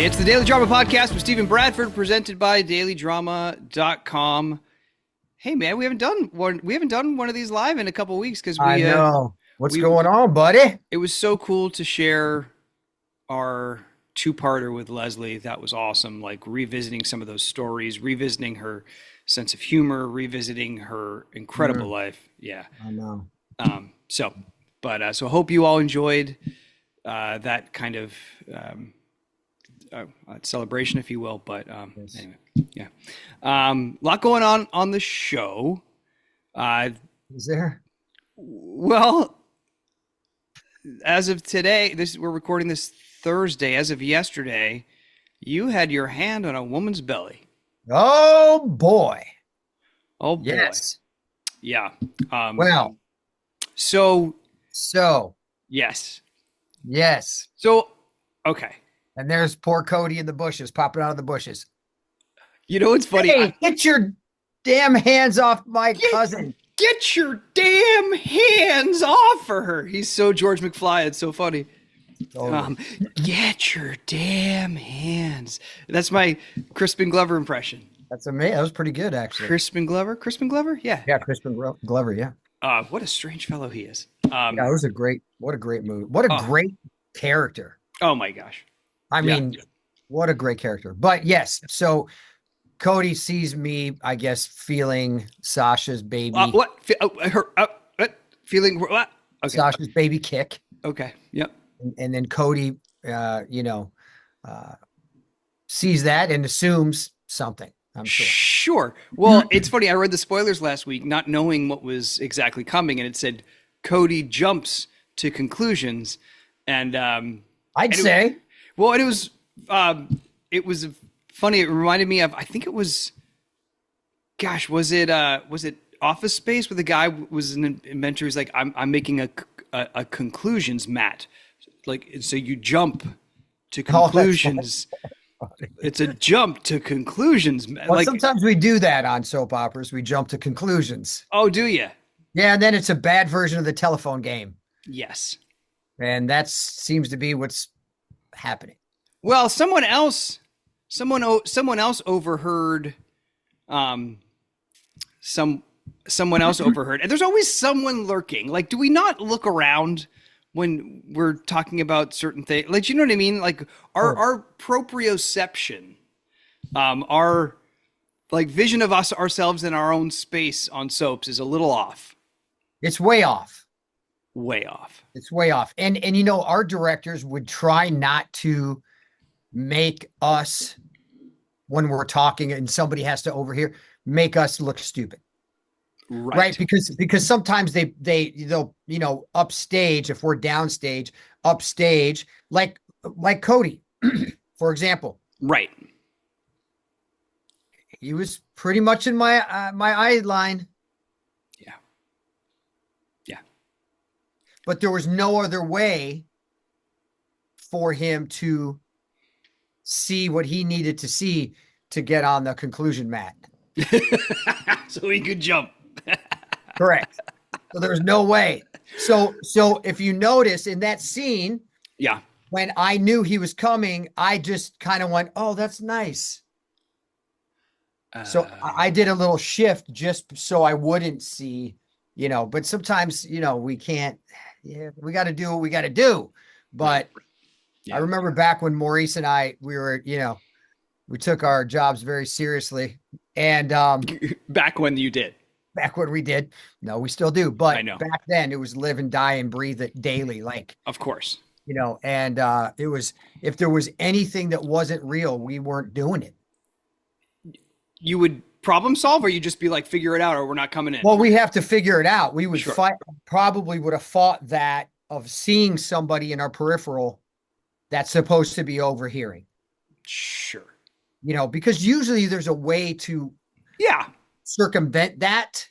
It's the Daily Drama Podcast with Stephen Bradford, presented by dailydrama.com. Hey man, we haven't done one of these live in a couple of weeks because I know. What's going on, buddy? It was so cool to share our two-parter with Leslie. That was awesome. Like revisiting some of those stories, revisiting her sense of humor, revisiting her incredible life. Yeah. I know. So I hope you all enjoyed that kind of celebration, if you will. But Yes. anyway, yeah. A lot going on the show. Is there? Well, as of today, we're recording this Thursday. As of yesterday, you had your hand on a woman's belly. Oh boy. Oh boy. Yes. Yeah. Well. So. Yes. Yes. So. Okay. And there's poor Cody in the bushes, popping out of the bushes. You know what's funny? Hey, get your damn hands off my cousin. Get your damn hands off of her. He's so George McFly. It's so funny. Get your damn hands. That's my Crispin Glover impression. That's amazing. That was pretty good, actually. Crispin Glover? Yeah. Yeah, Crispin Glover, yeah. What a strange fellow he is. Yeah, it was what a great movie. What a great character. Oh my gosh. I mean, what a great character. But yes, so Cody sees me, I guess, feeling Sasha's baby. Feeling what? Okay. Sasha's baby kick. Okay. Yep. And then Cody, sees that and assumes something. I'm sure. Sure. Well, it's funny. I read the spoilers last week, not knowing what was exactly coming, and it said Cody jumps to conclusions, and I'd say. Well, it was funny. It reminded me of, I think it was, gosh, was it Office Space, where the guy was an inventor who's like, I'm making a conclusions mat. Like, so you jump to conclusions. It's a jump to conclusions. Well, like, sometimes we do that on soap operas. We jump to conclusions. Oh, do you? Yeah, and then it's a bad version of the telephone game. Yes. And that seems to be what's happening. Well, someone else overheard. Someone else overheard, and there's always someone lurking. Like, do we not look around when we're talking about certain things? Like, you know what I mean? Like our proprioception, our like vision of ourselves in our own space on soaps is a little off. It's way off. Way off. It's way off. And you know, our directors would try not to make us, when we're talking and somebody has to overhear, make us look stupid. Right. Because sometimes they'll, upstage, if we're downstage, upstage, like Cody, for example. Right. He was pretty much in my my eye line. Yeah. Yeah. But there was no other way for him to see what he needed to see to get on the conclusion mat. So he could jump. Correct. So there was no way. So if you notice in that scene, yeah, when I knew he was coming, I just kind of went, "Oh, that's nice." So I did a little shift just so I wouldn't see, but sometimes, we can't, we got to do what we got to do. But I remember back when Maurice and I, we were, we took our jobs very seriously. And back when you did. Back when we did. No, we still do. But I know. Back then it was live and die and breathe it daily. Like, of course, and it was, if there was anything that wasn't real, we weren't doing it. You would problem solve, or you just be like, figure it out, or we're not coming in. Well, we have to figure it out. We would probably would have fought that of seeing somebody in our peripheral that's supposed to be overhearing. Sure. Because usually there's a way to circumvent that,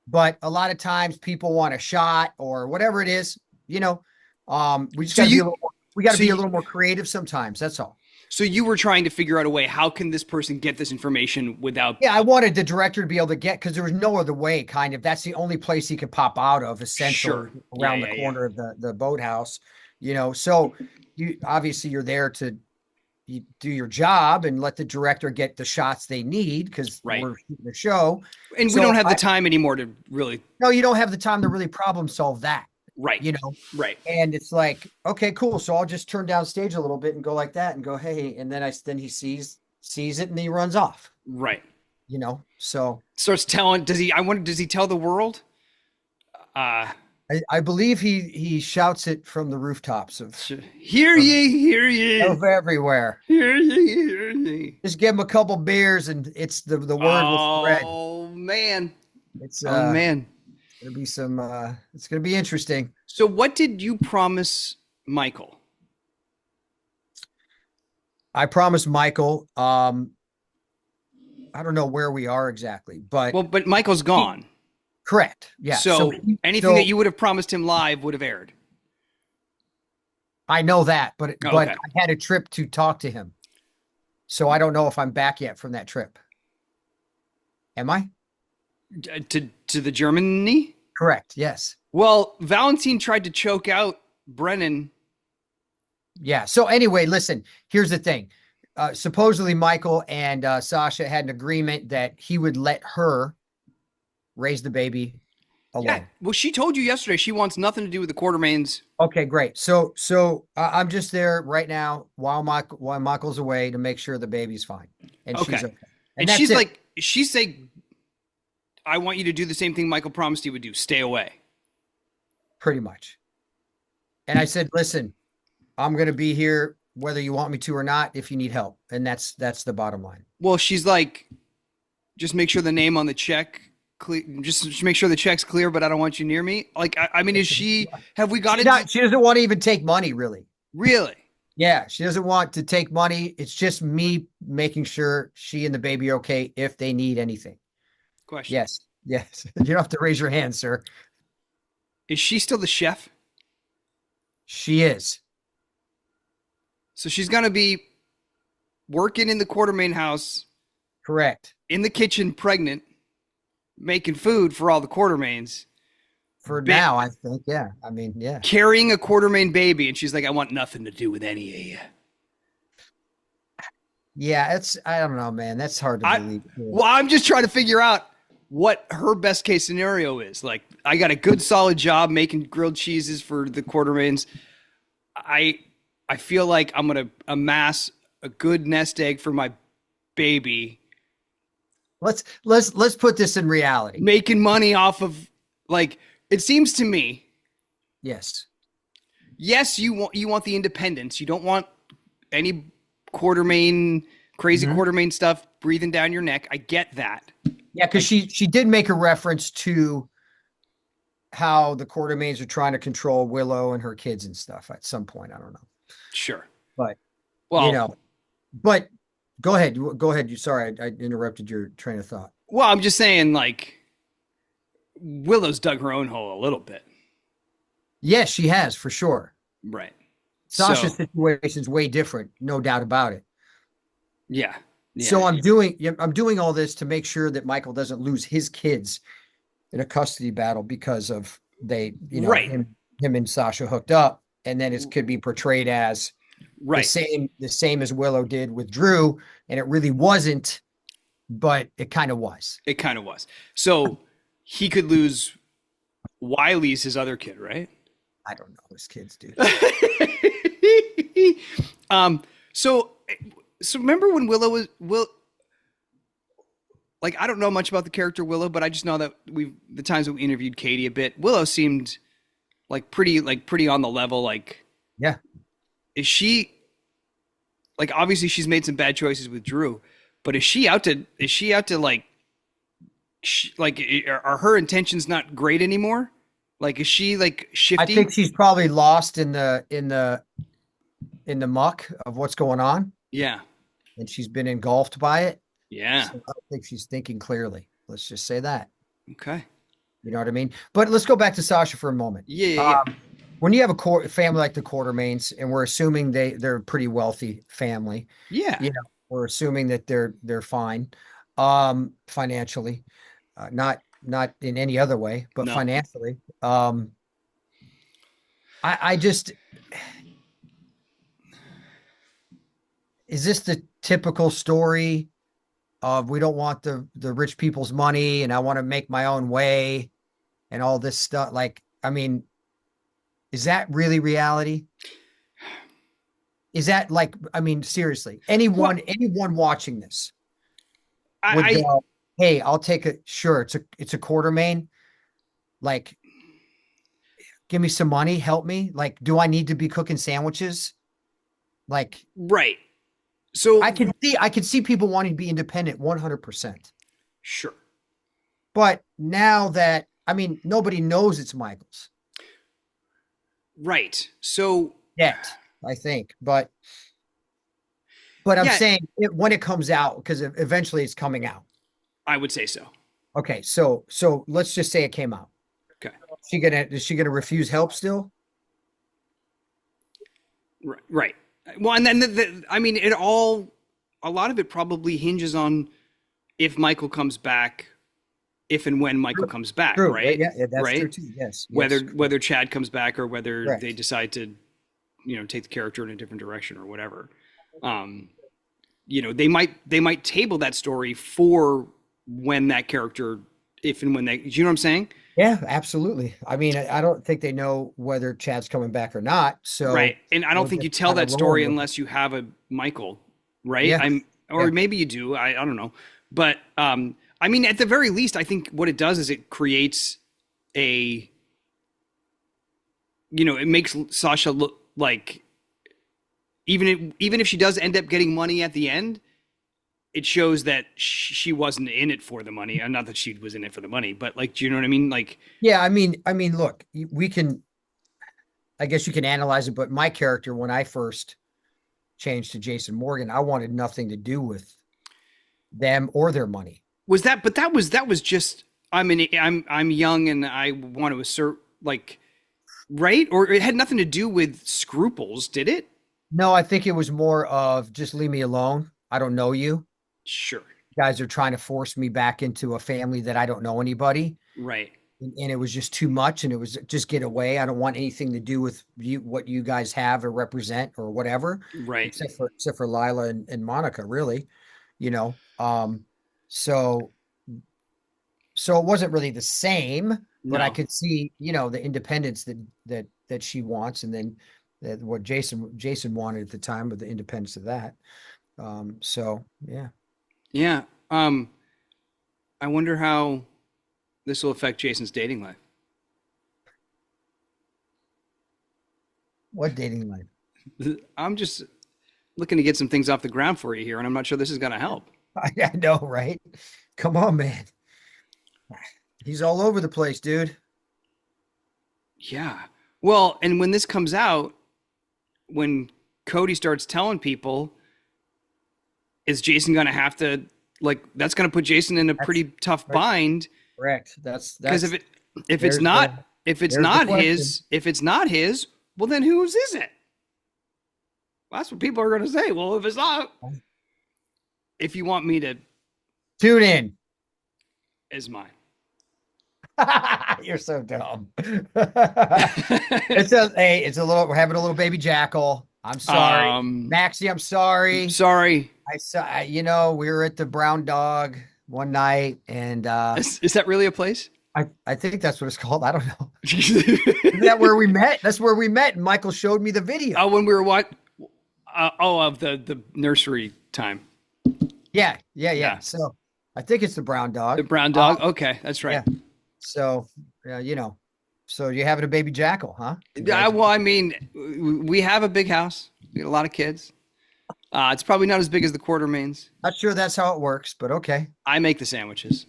but a lot of times people want a shot or whatever it is, we just got to be a little more creative sometimes. That's all. So you were trying to figure out a way, how can this person get this information without... Yeah, I wanted the director to be able to get, because there was no other way, kind of. That's the only place he could pop out of, essentially, around the corner of the boathouse. So you obviously you're there to you do your job and let the director get the shots they need because Right. we're shooting the show. And we So don't have the time anymore to really. no, you don't have the time to really problem solve that, Right. you know? Right. And it's like, okay, cool. So I'll just turn down stage a little bit and go like that and go, hey, and then he sees it and he runs off, Right. you know? So Starts telling. Does he? I wonder. Does he tell the world? Uh, I believe he shouts it from the rooftops hear of, ye, hear ye, of everywhere. hear ye, hear ye. Just give him a couple beers and the word will spread. Oh man. It's Oh man. gonna be some it's gonna be interesting. So what did you promise Michael? I promised Michael, I don't know where we are exactly, but Well, but Michael's gone. correct. Yeah. So anything that you would have promised him live would have aired. I know that, but Oh, okay. I had a trip to talk to him. So I don't know if I'm back yet from that trip. Am I? To the Germany? Correct. Yes. Well, Valentine tried to choke out Brennan. Yeah. So anyway, listen, here's the thing. Supposedly Michael and Sasha had an agreement that he would let her raise the baby alone. Yeah. Well, she told you yesterday she wants nothing to do with the Quartermaines. Okay, great. So I'm just there right now while Michael's away to make sure the baby's fine and Okay. she's okay. And that's she's it. like, she's saying, I want you to do the same thing Michael promised he would do. Stay away. Pretty much. And I said, listen, I'm going to be here whether you want me to or not if you need help. And that's the bottom line. Well, she's like, just make sure the name on the check clear. Just make sure the check's clear, but I don't want you near me. Like, I mean, have we got it? She doesn't want to even take money, really. Really? Yeah, she doesn't want to take money. It's just me making sure she and the baby are okay if they need anything. Question. Yes. Yes. You don't have to raise your hand, sir. Is she still the chef? She is. So she's going to be working in the Quartermaine house. Correct. In the kitchen, pregnant, making food for all the Quartermaines. For now, I think. Yeah. I mean, yeah. Carrying a Quartermaine baby. And she's like, I want nothing to do with any of you. Yeah. I don't know, man. That's hard to believe. Well, I'm just trying to figure out what her best case scenario is. Like, I got a good solid job making grilled cheeses for the Quartermaines. I feel like I'm going to amass a good nest egg for my baby. Let's put this in reality. Making money off of, like, it seems to me. Yes. Yes, you want the independence. You don't want any Quartermaine, crazy Quartermaine stuff breathing down your neck. I get that. Yeah, because she did make a reference to how the Quartermaines are trying to control Willow and her kids and stuff at some point. I don't know. Sure. But, well, but go ahead. Go ahead. Sorry, I interrupted your train of thought. Well, I'm just saying, like, Willow's dug her own hole a little bit. Yes, she has, for sure. Right. Sasha's situation is way different, no doubt about it. Yeah. So I'm doing all this to make sure that Michael doesn't lose his kids in a custody battle because of him and Sasha hooked up, and then it could be portrayed as the same as Willow did with Drew, and it really wasn't, but it kind of was. It kind of was. So he could lose Wiley's his other kid, right? I don't know his kids, dude. So remember when Willow like, I don't know much about the character Willow, but I just know that the times that we interviewed Katie a bit, Willow seemed pretty on the level. Like, yeah. Is she, like, obviously she's made some bad choices with Drew, but is she out to are her intentions not great anymore? Like, is she like shifty? I think she's probably lost in the muck of what's going on. Yeah. And she's been engulfed by it. Yeah. So I don't think she's thinking clearly. Let's just say that. Okay. You know what I mean? But let's go back to Sasha for a moment. Yeah. When you have a family like the Quartermaines, and we're assuming they're a pretty wealthy family. Yeah. We're assuming that they're fine, financially, not in any other way, but financially. I just, is this the typical story of we don't want the rich people's money and I want to make my own way and all this stuff? Like, I mean, is that really reality? Is that like, I mean, seriously, Well, anyone watching this would I go, hey, I'll take it. Sure, it's a Quartermaine. Like, give me some money, help me. Like, do I need to be cooking sandwiches? Like, right. So I can see people wanting to be independent 100%. sure. But now that, I mean, nobody knows it's Michael's Right. So yet, I think. But I'm yeah, saying when it comes out, because eventually it's coming out. I would say so. Okay, so let's just say it came out. Okay. Is she gonna refuse help still? Right. Right. Well, and then I mean, a lot of it probably hinges on if Michael comes back, if and when Michael comes back, True. right? Yeah, that's true Right. too. Yes, Whether yes. whether Chad comes back or whether they Correct. decide to, take the character in a different direction or whatever. Um, they might table that story for when that character, if and when they, you know what I'm saying? Yeah, absolutely. I mean, I don't think they know whether Chad's coming back or not, Right. so And I don't we're think you just tell kind of that rolling story with it. unless you have a Michael, right? Yeah, Or yeah. maybe you do. I don't know. But I mean, at the very least, I think what it does is it creates a, it makes Sasha look like, even if she does end up getting money at the end, it shows that she wasn't in it for the money. And not that she was in it for the money, but like, do you know what I mean? Like, Yeah, I mean, look, we can, I guess you can analyze it, but my character, when I first changed to Jason Morgan, I wanted nothing to do with them or their money. was that, but that was just, I mean, I'm young and I want to assert, like, right? Or it had nothing to do with scruples, did it? No, I think it was more of just leave me alone. I don't know you. Sure. You guys are trying to force me back into a family that I don't know anybody. Right. And it was just too much. And it was just get away. I don't want anything to do with you, what you guys have or represent or whatever, Right. except for Lila and Monica, really, you know. So so it wasn't really the same, but I No. could see, the independence that she wants, and then what Jason wanted at the time with the independence of that. So yeah. Yeah. I wonder how this will affect Jason's dating life. What dating life? I'm just looking to get some things off the ground for you here, and I'm not sure this is going to help. I know, right? Come on, man. He's all over the place, dude. Yeah. Well, and when this comes out, when Cody starts telling people, is Jason going to have to, like, that's going to put Jason in a That's pretty tough right. bind Correct. because if it's There's not the if it's there's the not question. his, well then whose is it? Well, that's what people are going to say. Well, if it's not, if you want me to, Tune in. is mine. You're so dumb. It's a little, we're having a little baby jackal. I'm sorry. Maxie, I'm sorry. Sorry. We were at the Brown Dog one night, and Is that really a place? I think that's what it's called. I don't know. Is that where we met? That's where we met. And Michael showed me the video. Oh, when we were what? Of the nursery time. Yeah. Yeah. So I think it's the Brown Dog. The brown dog. Okay, that's right. Yeah. So, so you're having a baby jackal, huh? Well, I mean, we have a big house. We got a lot of kids. It's probably not as big as the Quartermaines. Not sure that's how it works, but okay. I make the sandwiches.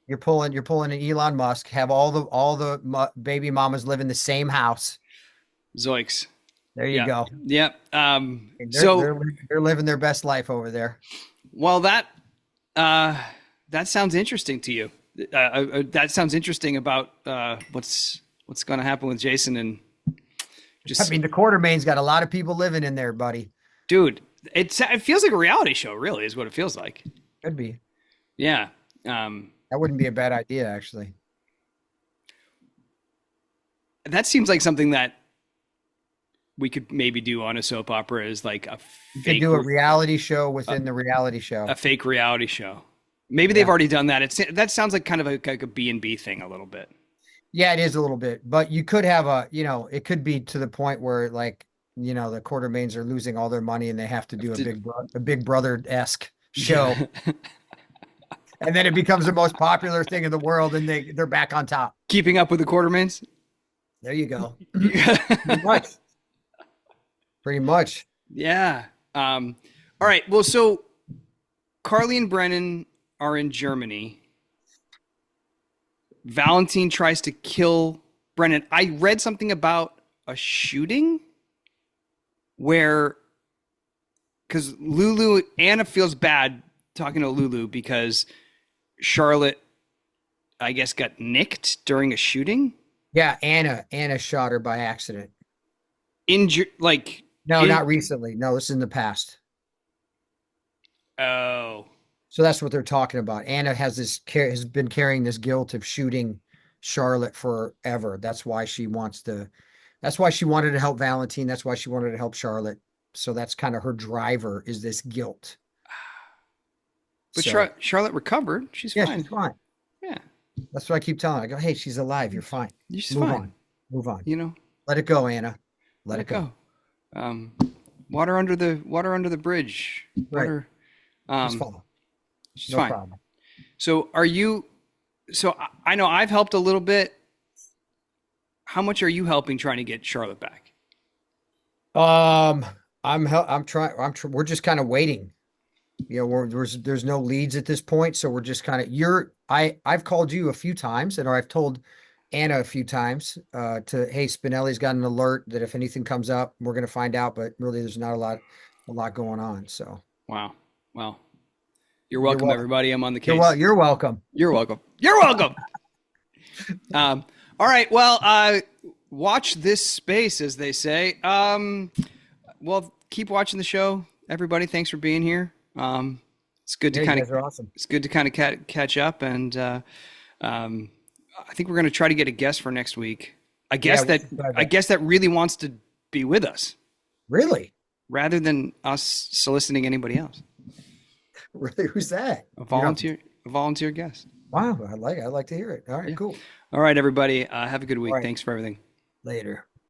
You're pulling an Elon Musk, have all the baby mamas live in the same house. Zoinks. There you Yeah. go. Yep. And So, they're living their best life over there. well, that sounds interesting to you. That sounds interesting about what's going to happen with Jason and just. I mean, the Quartermaine's got a lot of people living in there, buddy. Dude, it feels like a reality show. Really, is what it feels like. Could be. Yeah. That wouldn't be a bad idea, actually. That seems like something that we could maybe do on a soap opera is like You could fake do a reality show a, within the reality show. a fake reality show. Maybe they've Yeah. already done that. That sounds like kind of like a B&B thing a little bit. Yeah, it is a little bit, but you could have it could be to the point where like, the Quartermaines are losing all their money and they have to do a Big Brother-esque show. And then it becomes the most popular thing in the world and they're back on top. Keeping up with the Quartermaines. There you go. Pretty much. Pretty much. Yeah. All right. Well, so Carly and Brennan are in Germany. Valentine tries to kill Brennan. I read something about a shooting where, because Anna feels bad talking to Lulu because Charlotte, I guess, got nicked during a shooting. Yeah, Anna shot her by accident. Like, No, not recently. No, this is in the past. oh, So that's what they're talking about. Anna has been carrying this guilt of shooting Charlotte forever. That's why she wanted to help Valentine. That's why she wanted to help Charlotte. So that's kind of her driver, is this guilt. but So, Charlotte recovered. She's yeah, fine. she's fine. Yeah, That's what I keep telling her. I go, hey, she's alive. You're fine. she's Move fine. on. Move on. You know, Let it go, Anna. Let it go. Um, water under the bridge. Right. Water. She's fine. She's No fine. problem. So I know I've helped a little bit. How much are you helping trying to get Charlotte back? I'm trying. We're just kind of waiting. There's no leads at this point, so we're just kind of. I've called you a few times, and I've told Anna a few times hey, Spinelli's got an alert that if anything comes up, we're going to find out. But really, there's not a lot going on. So Wow. Well, you're welcome, everybody. I'm on the case. You're welcome. You're welcome. You're welcome. All right. Well, watch this space, as they say. Well, keep watching the show, everybody. Thanks for being here. It's good to kind of awesome. It's good to kind of catch up, and I think we're going to try to get a guest for next week. I guess that really wants to be with us. Really? Rather than us soliciting anybody else. Really? Who's that? A volunteer guest. Wow, I like to hear it. All right, cool. All right, everybody. Have a good week. Right. Thanks for everything. Later.